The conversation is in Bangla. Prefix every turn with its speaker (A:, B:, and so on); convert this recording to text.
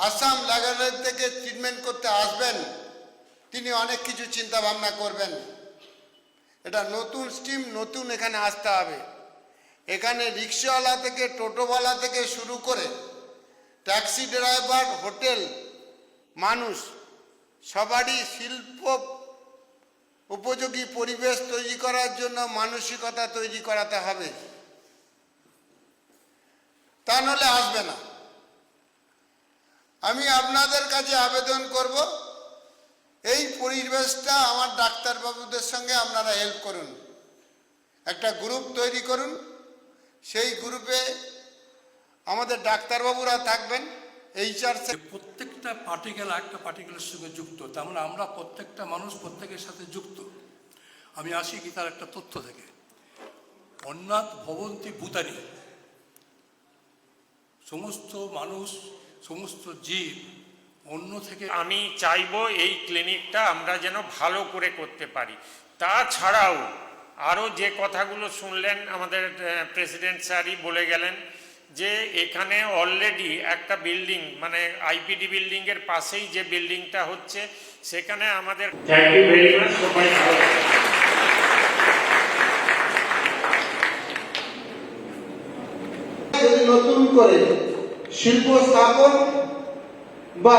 A: আসাম নাগাল্যান্ড থেকে ট্রিটমেন্ট করতে আসবেন, তিনি অনেক কিছু চিন্তা ভাবনা করবেন। এটা নতুন স্ট্রিম, নতুন এখানে আসতে হবে। এখানে রিক্সাওয়ালা থেকে টোটোওয়ালা থেকে শুরু করে ট্যাক্সি ড্রাইভার, হোটেল মানুষ সবারই শিল্প উপযোগী পরিবেশ তৈরি করার জন্য মানসিকতা তৈরি করাতে হবে, তা নাহলে আসবে না। আমি আপনাদের কাছে আবেদন করব, এই পরিবেশটা আমার ডাক্তারবাবুদের সঙ্গে আপনারা হেল্প করুন, একটা গ্রুপ তৈরি করুন। সেই গ্রুপে আমাদের ডাক্তারবাবুরা থাকবেন, HR
B: প্রত্যেকটা পার্টিকেল একটা পার্টিকেলের সঙ্গে যুক্ত, তেমন মানে আমরা প্রত্যেকটা মানুষ প্রত্যেকের সাথে যুক্ত। আমি আসি কি তার একটা তথ্য থেকে, অন্নাথ ভবন্তি ভূতানি, সমস্ত মানুষ সমস্ত জীব অন্য থেকে।
C: আমি চাইবো এই ক্লিনিকটা আমরা যেন ভালো করে করতে পারি। তাছাড়াও আরও যে কথাগুলো শুনলেন আমাদের প্রেসিডেন্ট স্যারই বলে গেলেন যে এখানে অলরেডি একটা বিল্ডিং, মানে IPD বিল্ডিংয়ের পাশেই যে বিল্ডিংটা হচ্ছে সেখানে আমাদের। থ্যাংক ইউ ভেরি মাচ, সবাই ভালো।
A: যদি নতুন করে শিল্প স্থাপন বা